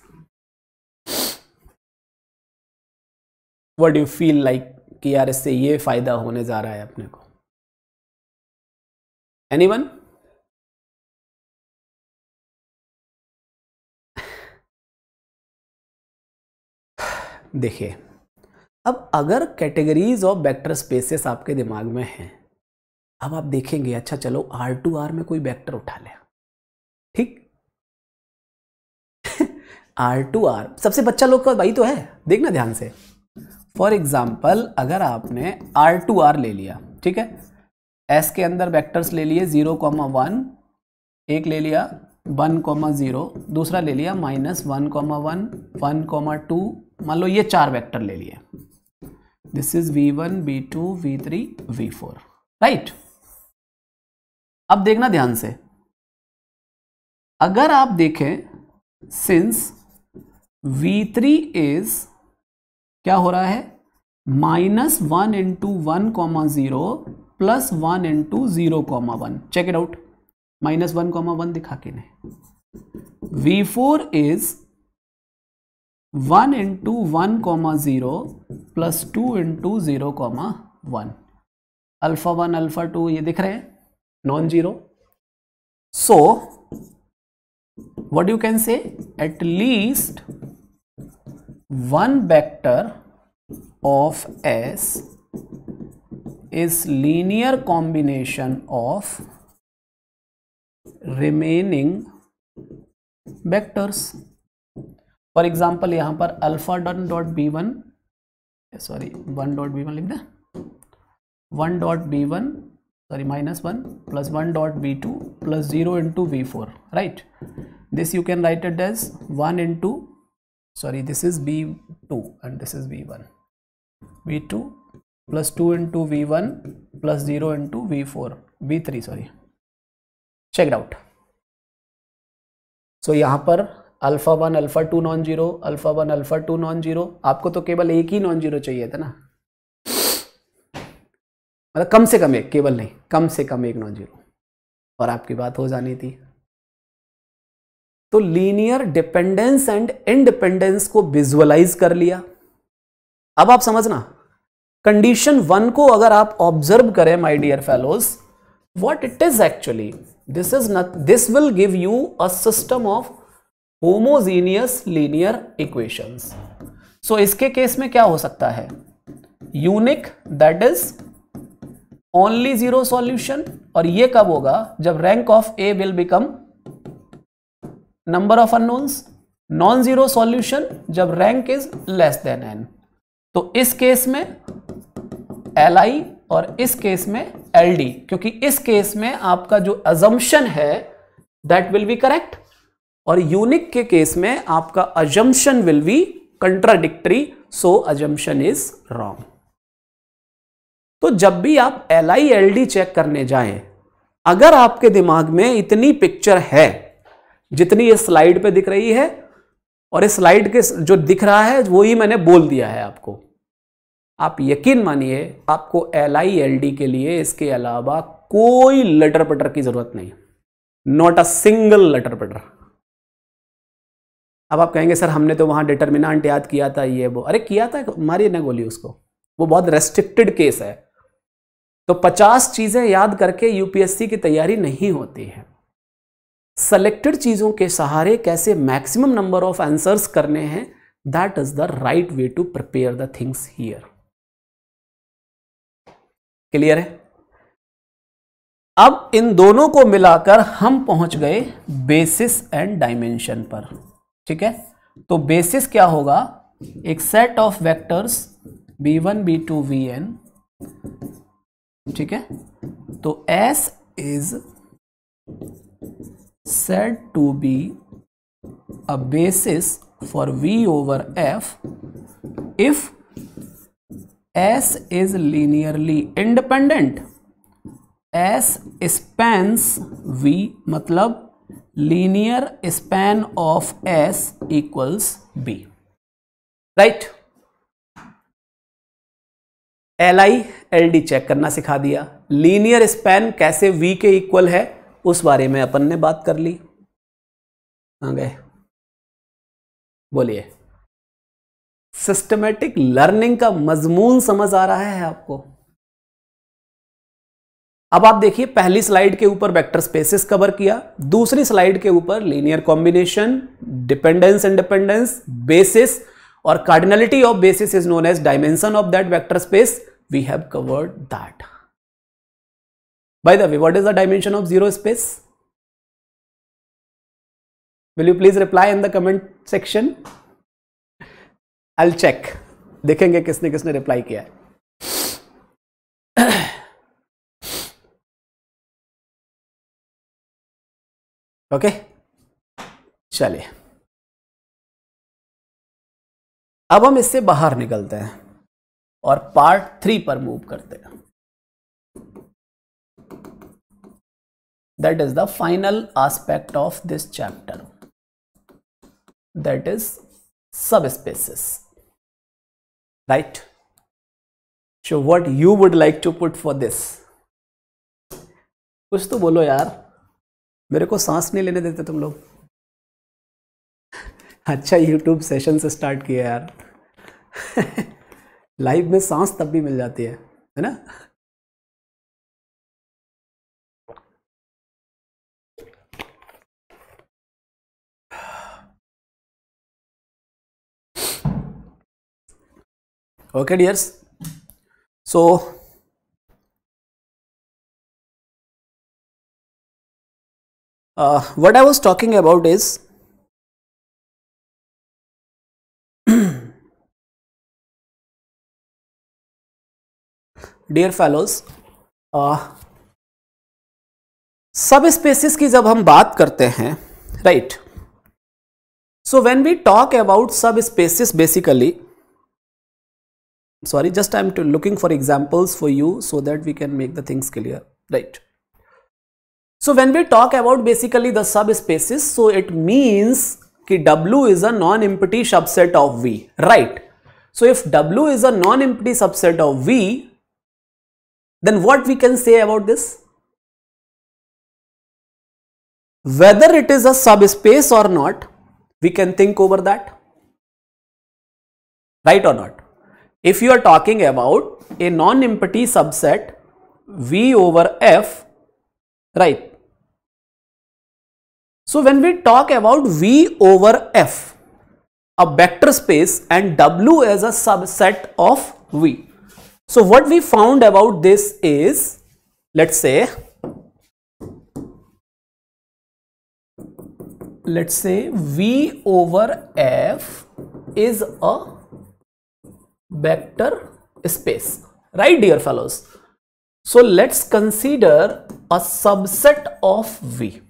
What do you feel like कि यार इससे ये फायदा होने जा रहा है अपने को? Anyone? देखिए, अब अगर कैटेगरीज ऑफ वेक्टर स्पेसेस आपके दिमाग में हैं, अब आप देखेंगे अच्छा चलो R2R में कोई वेक्टर उठा ले, ठीक? R2R सबसे बच्चा लोग का भाई तो है, देखना ध्यान से. फॉर एग्जाम्पल अगर आपने R2R ले लिया, ठीक है, S के अंदर वेक्टर्स ले लिए 0,1, एक ले लिया 1,0, दूसरा ले लिया -1,1, 1,2, मान लो ये 4 वेक्टर ले लिए. This is V1, V2, V3, V4, right. अब देखना ध्यान से, अगर आप देखें सिंस V3 इज क्या हो रहा है, -1 into 1,0 plus 1 into 0,1. Check it out. -1,1 दिखा के नहीं. V4 is 1 into 1,0 plus 2 into 0,1. Alpha 1 alpha 2 ये दिख रहे हैं non zero. So what you can say, at least one vector of S is linear combination of remaining vectors. For example यहां पर alpha dot b1, sorry 1 dot b1 लिख दे, 1 dot b1 sorry -1 plus 1 dot b2 plus 0 into v4, right? This you can write it as 1 into, sorry this is b2 and this is v1, v2 plus 2 into v1 plus 0 into v4, v3 sorry. check it out. so यहां पर alpha 1 alpha 2 non zero, alpha 1 alpha 2 non zero. आपको तो केवल एक ही नॉन जीरो चाहिए था ना, मतलब कम से कम एक, केवल नहीं कम से कम एक नॉन जीरो, और आपकी बात हो जानी थी. तो लीनियर डिपेंडेंस एंड इंडिपेंडेंस को विजुअलाइज कर लिया. अब आप समझना, कंडीशन 1 को अगर आप ऑब्जर्व करें my dear fellows, what it is actually, this is not, this will give you a system of homogeneous linear equations. So इसके केस में क्या हो सकता है, unique that is only zero solution. और ये कब होगा, जब rank of A will become number of unknowns. Non zero solution जब rank is less than n. तो इस केस में Li और इस केस में Ld, क्योंकि इस केस में आपका जो अजम्पशन है दैट विल बी करेक्ट, और यूनिक के केस में आपका assumption will be contradictory, so assumption is wrong. तो जब भी आप Li Ld चेक करने जाएं, अगर आपके दिमाग में इतनी पिक्चर है जितनी इस स्लाइड पे दिख रही है, और इस स्लाइड के जो दिख रहा है वो ही मैंने बोल दिया है आपको, आप यकीन मानिए आपको Li Ld के लिए इसके अलावा कोई लटर पटर की जरूरत नहीं, नॉट अ सिंगल लटर पटर. अब आप कहेंगे सर हमने तो वहां डिटर्मिनेंट याद किया था, ये वो, अरे किया था, मारिए ना गोली उसको, वो बहुत रेस्ट्रिक्टेड केस है. तो 50 चीजें याद करके यूपीएससी की तैयारी नहीं होती है. सेलेक्टेड चीजों के सहारे कैसे मैक्सिमम नंबर ऑफ आंसर्स करने हैं, that is the right way to prepare the things here. Clear है? अब इन दोनों को मिलाकर हम पहुंच गए बेसिस एंड डायमेंशन पर। ठीक है, तो बेसिस क्या होगा? एक set of vectors b1 b2 vn। ठीक है, तो S is said to be a basis for V over F if S is linearly independent, S spans V, मतलब linear span of S equals B, right? LI LD check करना सिखा दिया। लीनियर स्पैन कैसे V के इक्वल है उस बारे में अपन ने बात कर ली। आ गए, बोलिए। सिस्टमेटिक लर्निंग का मजमून समझ आ रहा है आपको? अब आप देखिए, पहली स्लाइड के ऊपर वेक्टर स्पेसेस कवर किया, दूसरी स्लाइड के ऊपर linear combination, dependence independence, basis, और cardinality of basis is known as dimension of that vector space. We have covered that. By the way, what is the dimension of zero space? Will you please reply in the comment section? I'll check. देखेंगे किसने किसने रिप्लाई किया है। ओके, चलिए अब हम इससे बाहर निकलते हैं और पार्ट 3 पर मूव करते हैं। That is the final aspect of this chapter, that is subspaces, right? So what you would like to put for this? कुछ तो बोलो यार, मेरे को सांस नहीं लेने देते तुम लोग। अच्छा यूट्यूब सेशन से स्टार्ट किया यार। लाइव में सांस तब भी मिल जाती है ना? Okay dears, so what I was talking about is dear fellows, subspaces की जब हम बात करते हैं, right? So when we talk about subspaces, basically, sorry, just I'm looking for examples for you so that we can make the things clear, right? So when we talk about basically the subspaces, so it means कि W is a non-empty subset of V, right? So if W is a non-empty subset of V, then what we can say about this? Whether it is a subspace or not, we can think over that, right or not? If you are talking about a non-empty subset V over F, right? So when we talk about V over F, a vector space, and W as a subset of V. So what we found about this is, let's say V over F is a vector space, right dear fellows? So let's consider a subset of V.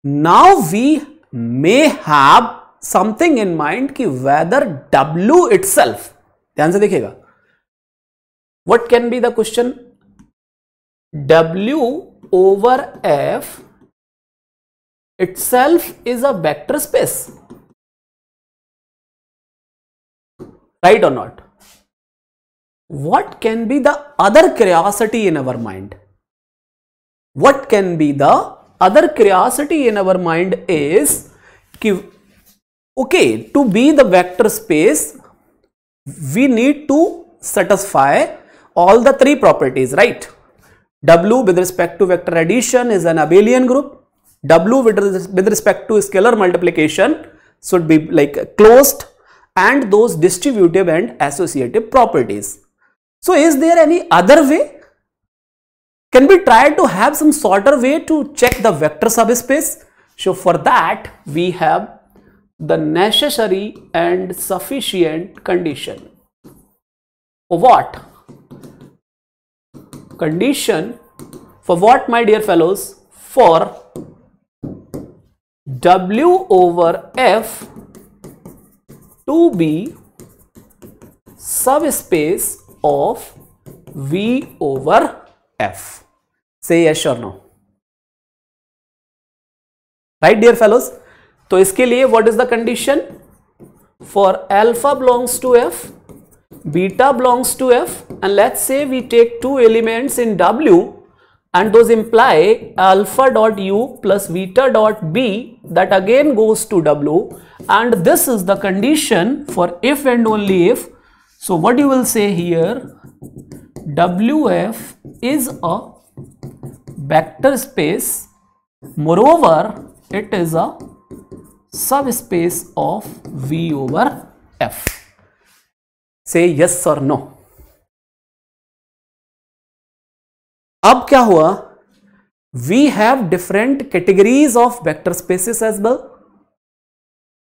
Now we may have something in mind कि whether W itself, ध्यान से देखिएगा, what can be the question? W over F itself is a vector space, right or not? What can be the other curiosity in our mind? What can be the other curiosity in our mind is कि okay, to be the vector space we need to satisfy all the three properties, right? W with respect to vector addition is an abelian group, W with respect to scalar multiplication should be like closed, and those distributive and associative properties. So is there any other way? Can we try to have some shorter way to check the vector subspace? So for that we have the necessary and sufficient condition. What? Condition for what, my dear fellows? For W over F to be subspace of V over F. Say yes or no. Right, dear fellows? तो इसके लिए what is the condition? For alpha belongs to F, beta belongs to F, and let's say we take two elements in W, and those imply alpha dot U plus beta dot B, that again goes to W, and this is the condition for if and only if. So what you will say here, WF is a vector space, moreover it is a subspace of V over F. Say yes or no. अब क्या हुआ? We have different categories of vector spaces as well.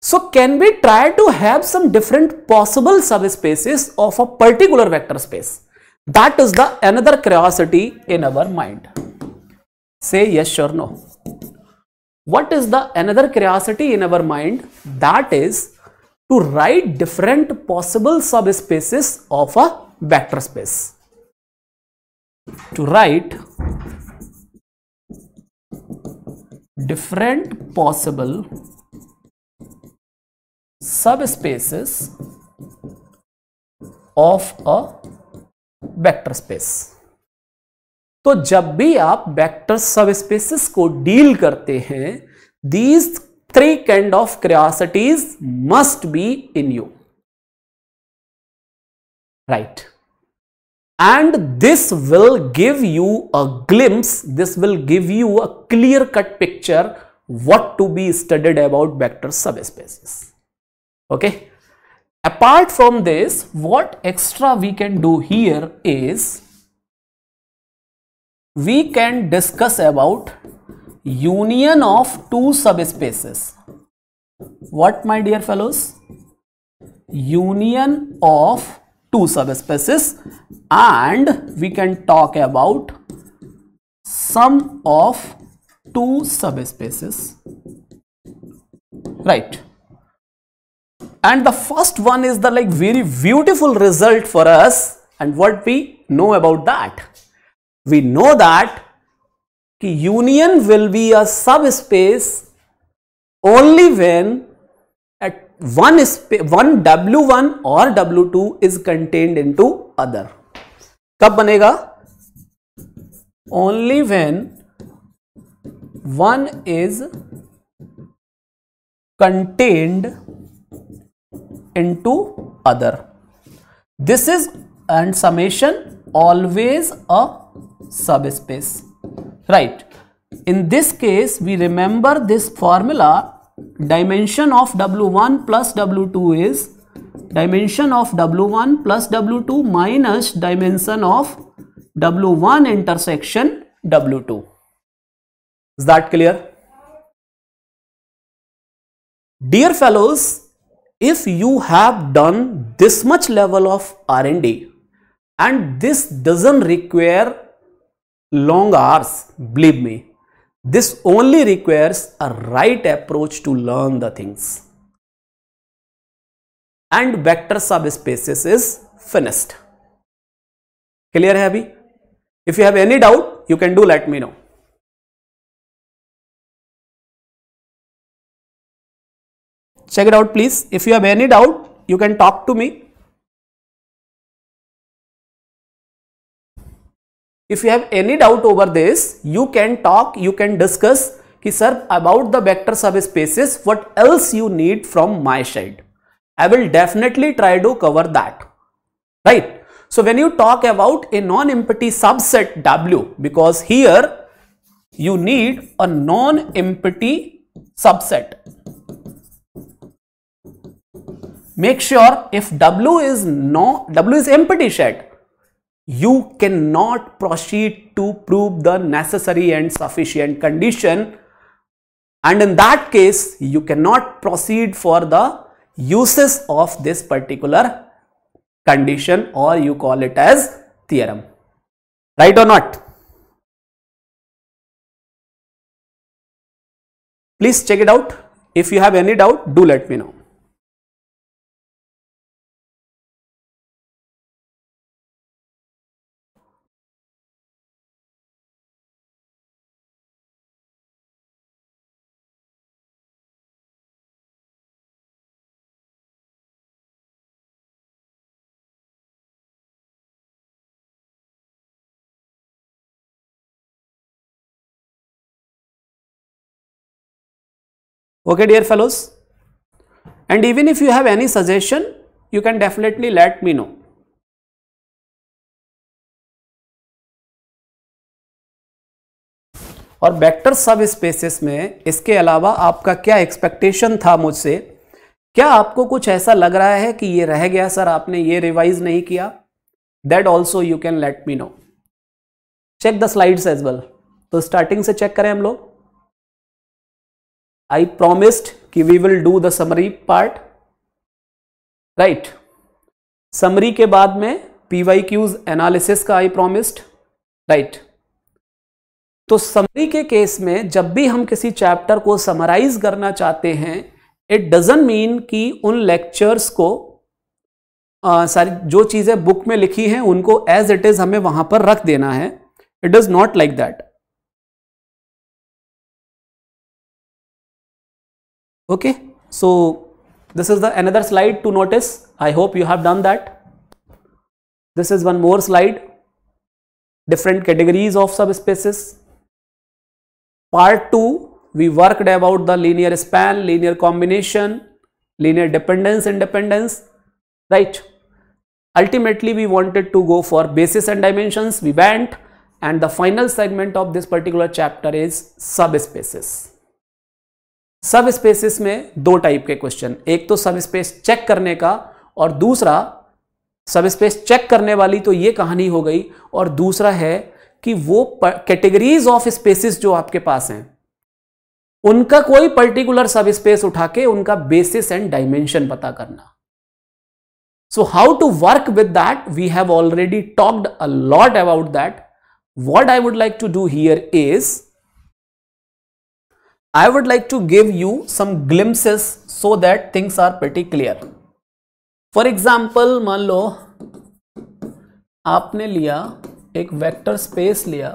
So can we try to have some different possible subspaces of a particular vector space? That is the another curiosity in our mind. Say yes or no. What is the another curiosity in our mind? That is to write different possible subspaces of a vector space. To write different possible subspaces of a vector space. तो जब भी आप वेक्टर सबस्पेसेस को डील करते हैं, these three kind of curiosities must be in you, right? And this will give you a glimpse, this will give you a clear cut picture what to be studied about vector subspaces. Okay. Apart from this, what extra we can do here is we can discuss about union of two subspaces. What, my dear fellows? Union of two subspaces, and we can talk about sum of two subspaces, right? And the first one is the very beautiful result for us. And what we know about that? We know that union will be a subspace only when at one W1 or W2 is contained into other. कब बनेगा? Only when one is contained into other. This is, and summation, always a subspace, right? In this case, we remember this formula. Dimension of W1 plus W2 is dimension of W1 plus W2 minus dimension of W1 intersection W2. Is that clear? Dear fellows, if you have done this much level of R&D, and this doesn't require long hours, believe me, this only requires a right approach to learn the things. And vector subspaces is finished. Clear hai abhi? If you have any doubt, you can do let me know. Check it out, please. If you have any doubt, you can talk to me. If you have any doubt over this, you can talk, you can discuss, ki sir, about the vector subspaces, what else you need from my side. I will definitely try to cover that, right? So when you talk about a non-empty subset W, because here you need a non-empty subset. Make sure if W is empty set, you cannot proceed to prove the necessary and sufficient condition, and in that case you cannot proceed for the uses of this particular condition, or you call it as theorem. Right or not? Please check it out. If you have any doubt, do let me know. Okay, dear fellows, and even if you have any suggestion, you can definitely let me know. और वेक्टर सब स्पेसेस में इसके अलावा आपका क्या एक्सपेक्टेशन था मुझसे? क्या आपको कुछ ऐसा लग रहा है कि ये रह गया सर, आपने ये रिवाइज नहीं किया? That also you can let me know. Check the slides as well. तो स्टार्टिंग से चेक करें हम लोग. I promised कि we will do the summary part, right? Summary के बाद में PYQs analysis का I promised, right? तो summary के केस में जब भी हम किसी चैप्टर को समराइज करना चाहते हैं, it doesn't mean कि उन लेक्चर्स को सारी जो चीजें बुक में लिखी हैं उनको as it is हमें वहां पर रख देना है. It is not like that. Okay, so this is the another slide to notice. I hope you have done that. This is one more slide. Different categories of subspaces. Part 2, we worked about the linear span, linear combination, linear dependence, independence, right? Ultimately, we wanted to go for basis and dimensions. We went, and the final segment of this particular chapter is subspaces. सब स्पेसेस में दो टाइप के क्वेश्चन, एक तो सब स्पेस चेक करने का, और दूसरा सब स्पेस चेक करने वाली तो ये कहानी हो गई, और दूसरा है कि वो कैटेगरीज ऑफ स्पेसेस जो आपके पास हैं उनका कोई पर्टिकुलर सब स्पेस उठा के उनका बेसिस एंड डायमेंशन पता करना. So how to work with that, we have already talked a lot about that. What I would like to do here is I would like to give you some glimpses so that things are pretty clear. For example, मान लो आपने लिया एक वेक्टर स्पेस लिया,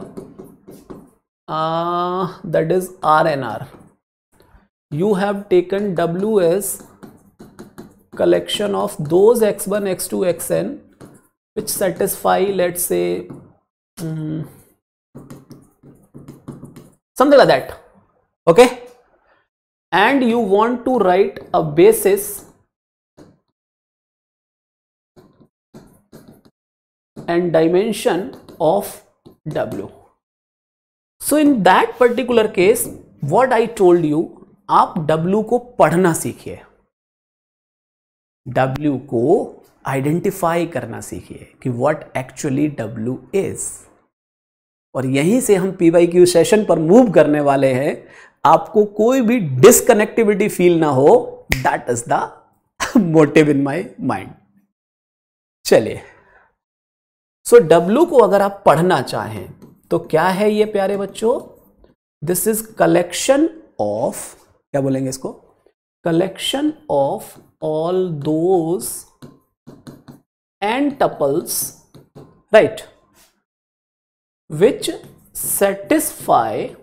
that is R&R. You have taken W as collection of those x1, x2, xn which satisfy, let's say, something like that. Okay, and you want to write a basis and dimension of W. So in that particular case, what I told you, आप W को पढ़ना सीखिए, W को आइडेंटिफाई करना सीखिए कि what actually W is. और यहीं से हम PYQ सेशन पर मूव करने वाले हैं. आपको कोई भी डिसकनेक्टिविटी फील ना हो, that is the motive in my mind. चलिए, सो W को अगर आप पढ़ना चाहें तो क्या है ये प्यारे बच्चों? दिस इज कलेक्शन ऑफ, क्या बोलेंगे इसको, collection of all those and tuples, right, which satisfy,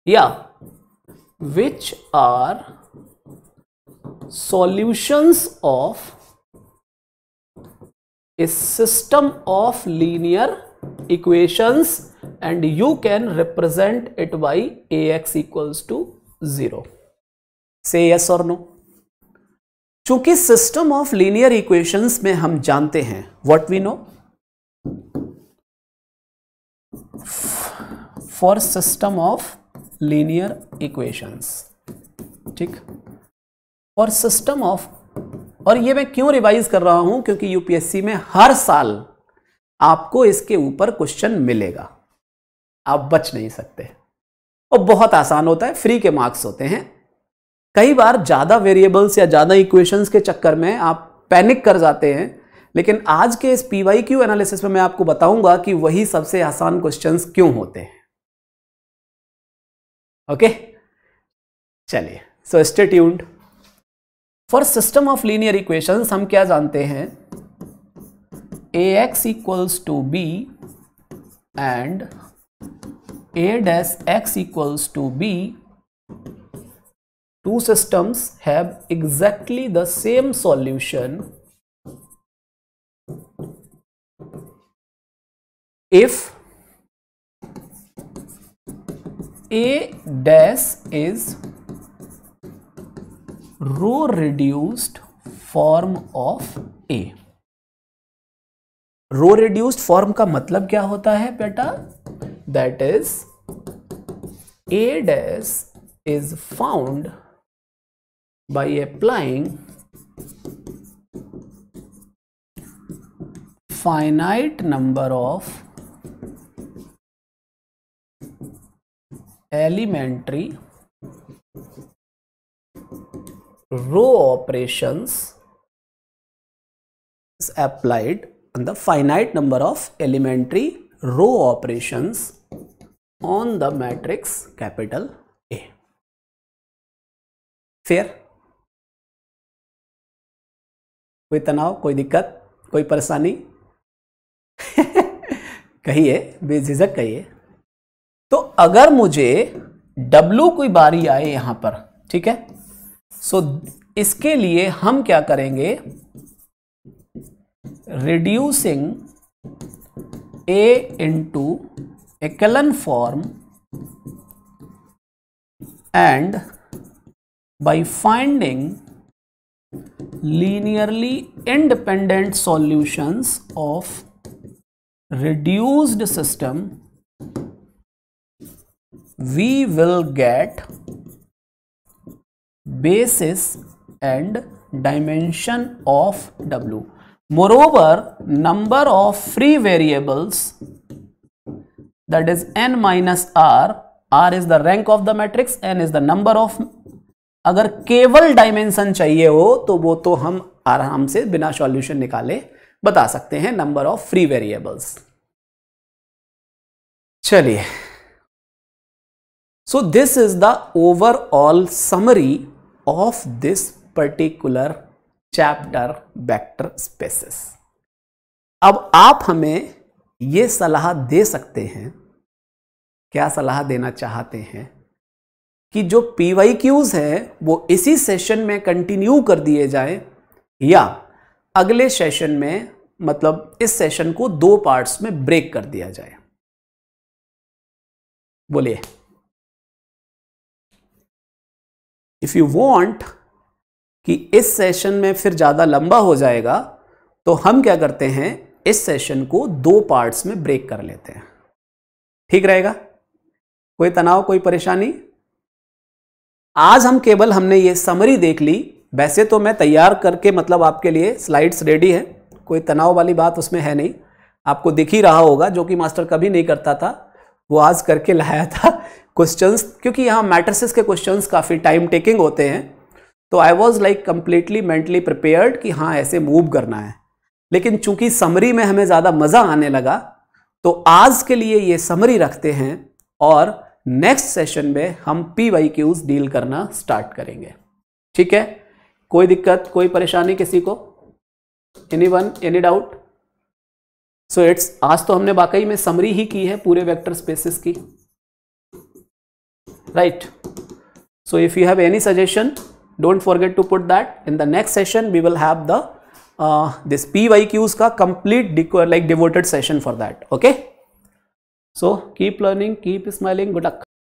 yeah, which are solutions of a system of linear equations, and you can represent it by ax equals to 0. Say yes or no. चूंकि सिस्टम ऑफ लीनियर इक्वेशंस में हम जानते हैं what we know, for system of linear equations, ठीक, फॉर सिस्टम ऑफ। और ये मैं क्यों रिवाइज कर रहा हूं, क्योंकि यूपीएससी में हर साल आपको इसके ऊपर क्वेश्चन मिलेगा, आप बच नहीं सकते। और बहुत आसान होता है, फ्री के मार्क्स होते हैं। कई बार ज्यादा वेरिएबल्स या ज्यादा इक्वेशंस के चक्कर में आप पैनिक कर जाते हैं, लेकिन आज के इस पीवाईक्यू एनालिसिस में मैं आपको बताऊंगा कि वही सबसे आसान क्वेश्चंस क्यों होते हैं। ओके, चलिए, so stay tuned. For system of linear equations हम क्या जानते हैं, ax equals to b and a dash x equals to b, two systems have exactly the same solution if a dash is row reduced form of a। Row reduced form का मतलब क्या होता है बेटा, that is A dash is found by applying finite number of elementary row operations applied on the finite number of elementary row operations on the matrix capital A। Fair? कोई तनाव, कोई दिक्कत, कोई परेशानी? कहिए, बेझिझक कहिए। तो अगर मुझे W कोई बारी आए यहां पर, ठीक है, सो इसके लिए हम क्या करेंगे, reducing A into echelon form and by finding linearly independent solutions of reduced system, we will get basis and dimension of W। Moreover, number of free variables, that is n minus r, r is the rank of the matrix, n is the number of, अगर केवल डायमेंशन चाहिए हो तो वो तो हम आराम से बिना सॉल्यूशन निकाले बता सकते हैं, नंबर ऑफ फ्री वेरिएबल्स। चलिए, so this is the overall summary of this particular chapter vector spaces. अब आप हमें यह सलाह दे सकते हैं, क्या सलाह देना चाहते हैं, कि जो पीवाईक्यूज हैं वो इसी सेशन में कंटिन्यू कर दिए जाएं या अगले सेशन में, मतलब इस सेशन को 2 पार्ट्स में ब्रेक कर दिया जाए। बोलिए, इफ यू वांट कि इस सेशन में फिर ज्यादा लंबा हो जाएगा तो हम क्या करते हैं, इस सेशन को 2 पार्ट्स में ब्रेक कर लेते हैं, ठीक रहेगा? कोई तनाव, कोई परेशानी? आज हम केवल हमने ये समरी देख ली, वैसे तो मैं तैयार करके मतलब आपके लिए स्लाइड्स रेडी है, कोई तनाव वाली बात उसमें है नहीं, आपको दिख ही रहा होगा, जो कि मास्टर कभी नहीं करता था वो आज करके लाया था क्वेश्चंस, क्योंकि यहाँ मैट्रिसेस के क्वेश्चंस काफी टाइम टेकिंग होते हैं, तो I was like completely mentally prepared कि हाँ ऐसे मूव करना है, लेकिन चूंकि समरी में हमें ज्यादा मजा आने लगा तो आज के लिए ये समरी रखते हैं और नेक्स्ट सेशन में हम पीवाईक्यूज डील करना स्टार्ट करेंगे, ठीक है? कोई दिक्कत, कोई परेशानी किसी को? Anyone, any doubt? So it's, आज तो हमने वाकई में समरी ही की है पूरे वेक्टर स्पेसेस की, right? So if you have any suggestion, don't forget to put that. In the next session we will have the this PYQs का complete like devoted session for that. Okay, so keep learning, keep smiling, good luck.